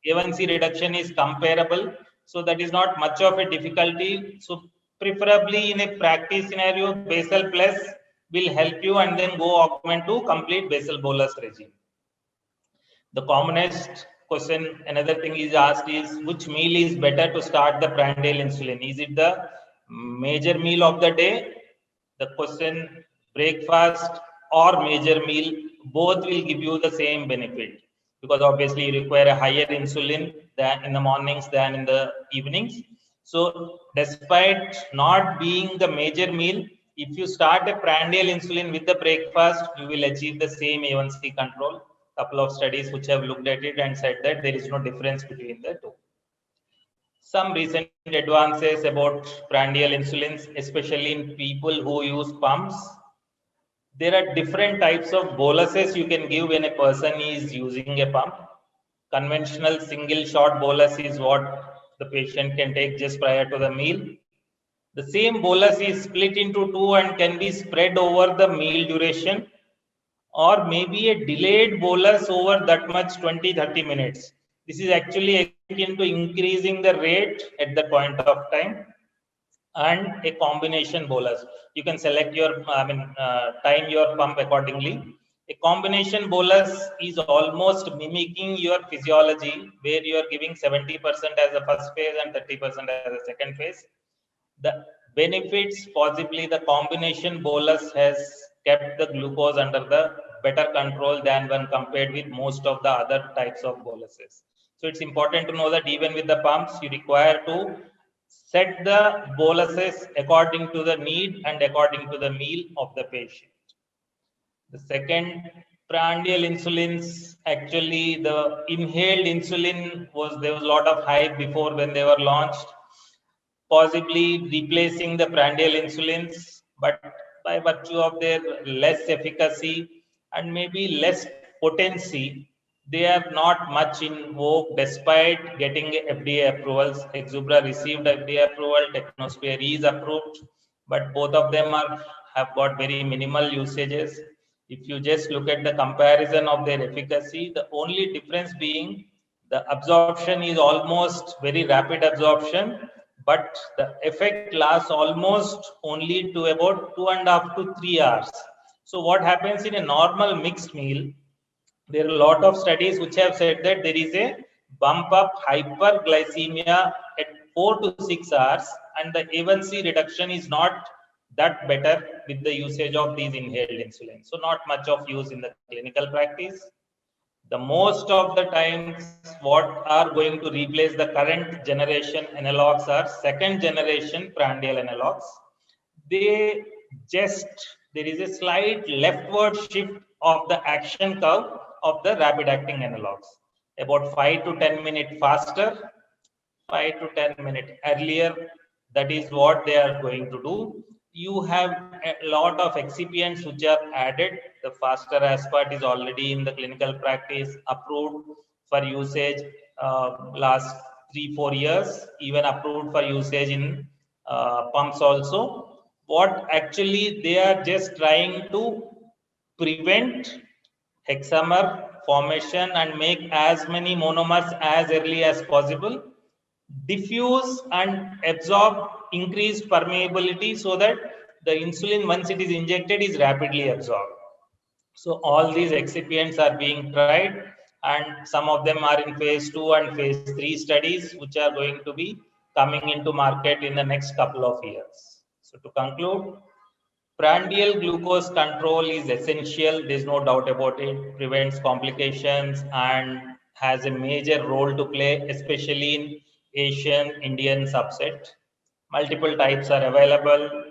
A1C reduction is comparable. So that is not much of a difficulty. So preferably in a practice scenario, basal plus will help you, and then go augment to complete basal bolus regime. The commonest question, another thing is asked is, which meal is better to start the prandial insulin? Is it the major meal of the day? The question, breakfast or major meal, both will give you the same benefit, because obviously you require a higher insulin than in the mornings than in the evenings. So despite not being the major meal, if you start a prandial insulin with the breakfast, you will achieve the same A1C control. Couple of studies which have looked at it and said that there is no difference between the two. Some recent advances about prandial insulins, especially in people who use pumps. There are different types of boluses you can give when a person is using a pump. Conventional single shot bolus is what the patient can take just prior to the meal. The same bolus is split into two and can be spread over the meal duration, or maybe a delayed bolus over that much 20-30 minutes. This is actually akin to increasing the rate at that point of time. And a combination bolus, you can select your time your pump accordingly. A combination bolus is almost mimicking your physiology, where you are giving 70% as the first phase and 30% as the second phase. The benefits, possibly the combination bolus has kept the glucose under the better control than when compared with most of the other types of boluses. So it's important to know that even with the pumps, you require to set the boluses according to the need and according to the meal of the patient. The second, prandial insulins, actually the inhaled insulin there was a lot of hype before when they were launched, possibly replacing the prandial insulins, but by virtue of their less efficacy and maybe less potency, they are not much in vogue despite getting FDA approvals. Exubera received FDA approval, Technosphere is approved, but both of them have got very minimal usages. If you just look at the comparison of their efficacy, the only difference being the absorption is almost very rapid absorption, but the effect lasts almost only to about 2.5 to 3 hours. So what happens in a normal mixed meal, there are a lot of studies which have said that there is a bump up hyperglycemia at 4 to 6 hours, and the A1C reduction is not that better with the usage of these inhaled insulin. So not much of use in the clinical practice. The most of the times what are going to replace the current generation analogs are second generation prandial analogs. They just, there is a slight leftward shift of the action curve of the rapid acting analogs, about 5 to 10 minutes faster, 5 to 10 minutes earlier. That is what they are going to do. You have a lot of excipients which are added. The faster aspart is already in the clinical practice, approved for usage last 3-4 years, even approved for usage in pumps also. What actually they are just trying to prevent hexamer formation and make as many monomers as early as possible, diffuse and absorb increased permeability, so that the insulin, once it is injected, is rapidly absorbed. So all these excipients are being tried, and some of them are in phase 2 and phase 3 studies, which are going to be coming into market in the next couple of years. So to conclude, prandial glucose control is essential. There's no doubt about it. Prevents complications and has a major role to play, especially in Asian Indian subset. Multiple types are available.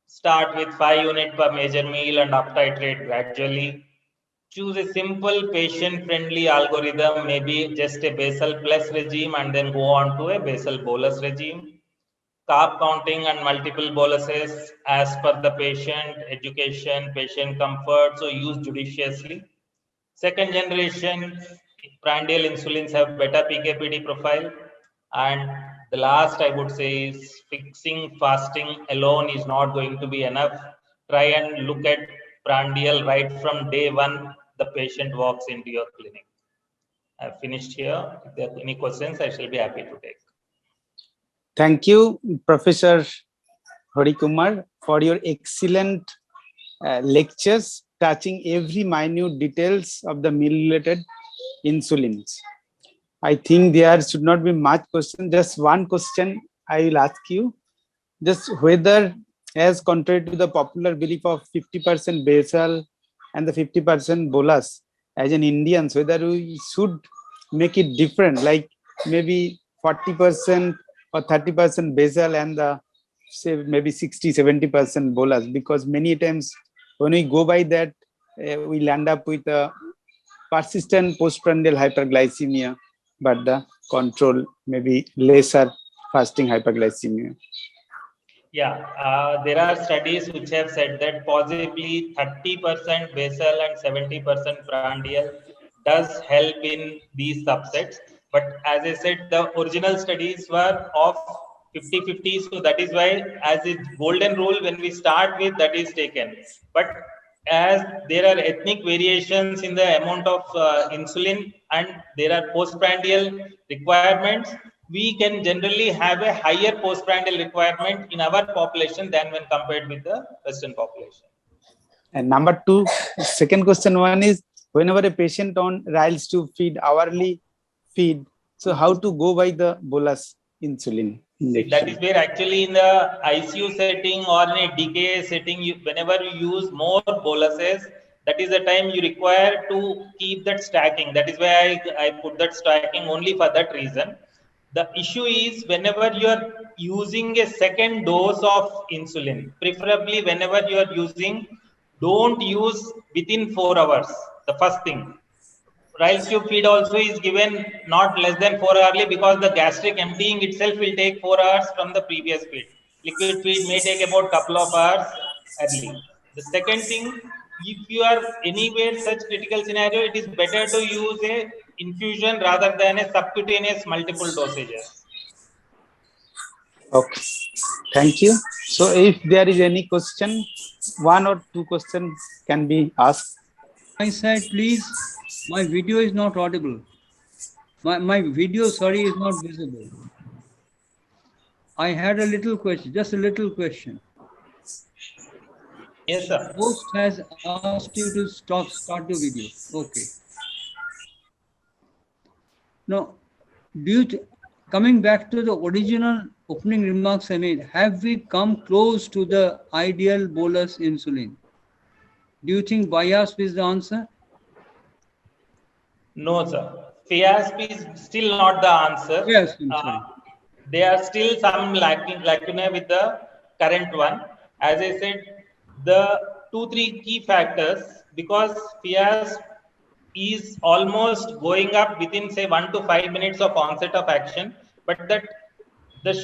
Start with 5 units per major meal and up titrate gradually. Choose a simple patient-friendly algorithm, maybe just a basal plus regime, and then go on to a basal bolus regime. Carb counting and multiple boluses as per the patient, education, patient comfort, so use judiciously. Second generation prandial insulins have better PKPD profile. And the last I would say is, fixing fasting alone is not going to be enough. Try and look at prandial right from day one the patient walks into your clinic. I've finished here. If there are any questions, I shall be happy to take. Thank you, Professor Hari Kumar, for your excellent lectures touching every minute details of the meal-related insulins. I think there should not be much question. Just one question I will ask you. Just whether, as contrary to the popular belief of 50% basal and the 50% bolus, as an Indians, whether we should make it different, like maybe 40% or 30% basal and the say maybe 60-70% bolus, because many times when we go by that, we'll end up with a persistent postprandial hyperglycemia, but the control maybe lesser fasting hyperglycemia. Yeah, there are studies which have said that possibly 30% basal and 70% prandial does help in these subsets. But as I said, the original studies were of 50-50. So that is why, as a golden rule, when we start with, that is taken. But as there are ethnic variations in the amount of insulin and there are postprandial requirements, we can generally have a higher postprandial requirement in our population than when compared with the Western population. And number two, second question one is, whenever a patient on Riles to feed hourly feed, so how to go by the bolus insulin injection? That is where actually in the ICU setting or in a DKA setting, whenever you use more boluses, that is the time you require to keep that stacking. That is why I put that stacking only for that reason. The issue is whenever you are using a second dose of insulin, preferably whenever you are using, don't use within 4 hours. The first thing. Rice tube feed also is given not less than 4 hourly, because the gastric emptying itself will take 4 hours from the previous feed. Liquid feed may take about couple of hours early. The second thing, if you are anywhere such critical scenario, it is better to use a infusion rather than a subcutaneous multiple dosages. Okay, thank you. So if there is any question, one or two questions can be asked. My side, please. My video is not audible. My video, sorry, is not visible. I had a little question, just a little question. Yes, sir. Host has asked you to start the video. Okay. Now, coming back to the original opening remarks I made, have we come close to the ideal bolus insulin? Do you think FIASP is the answer? No, sir. FIASP is still not the answer. Yes, I'm sorry. There are still some lacunae with the current one. As I said, the 2-3 key factors, because FIASP is almost going up within say 1 to 5 minutes of onset of action, but that the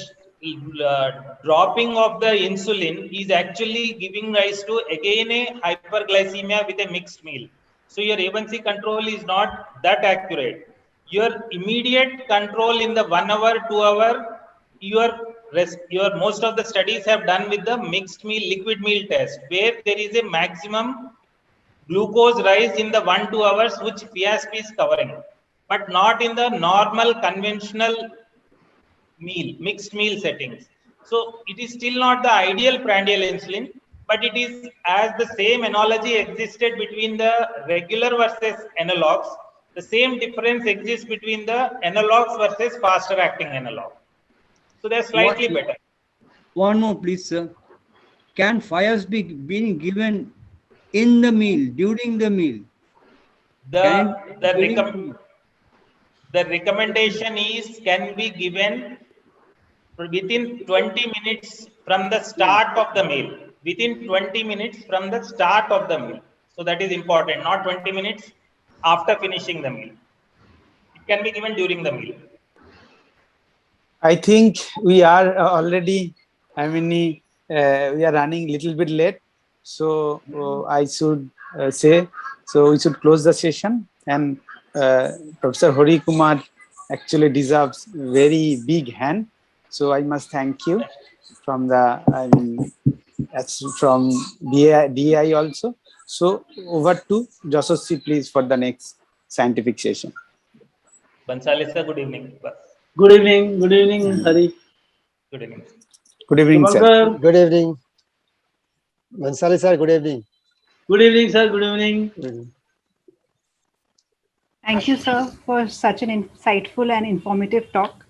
dropping of the insulin is actually giving rise to again a hyperglycemia with a mixed meal. So your A1C control is not that accurate. Your immediate control in the 1 hour, 2 hour, your most of the studies have done with the mixed meal liquid meal test, where there is a maximum glucose rise in the 1-2 hours, which FIASP is covering, but not in the normal conventional meal, mixed meal settings. So it is still not the ideal prandial insulin, but it is, as the same analogy existed between the regular versus analogs, the same difference exists between the analogs versus faster acting analog. So they're slightly better. One more, please, sir. Can FIASP be being given in the meal, during the meal? The recommendation is can be given within 20 minutes from the start of the meal. Within 20 minutes from the start of the meal. So that is important, not 20 minutes after finishing the meal. It can be given during the meal. I think we are already, we are running a little bit late. So I should say, so we should close the session. And Professor Hari Kumar actually deserves very big hand. So I must thank you from the, from DI also. So over to Jasosri, please, for the next scientific session. Bansali sir, good evening. Good evening, Hari. Good evening. Good evening, sir. Subhankar, Good evening. Bansali sir, good evening. good evening, sir. Good evening. Good evening. Thank you, sir, for such an insightful and informative talk.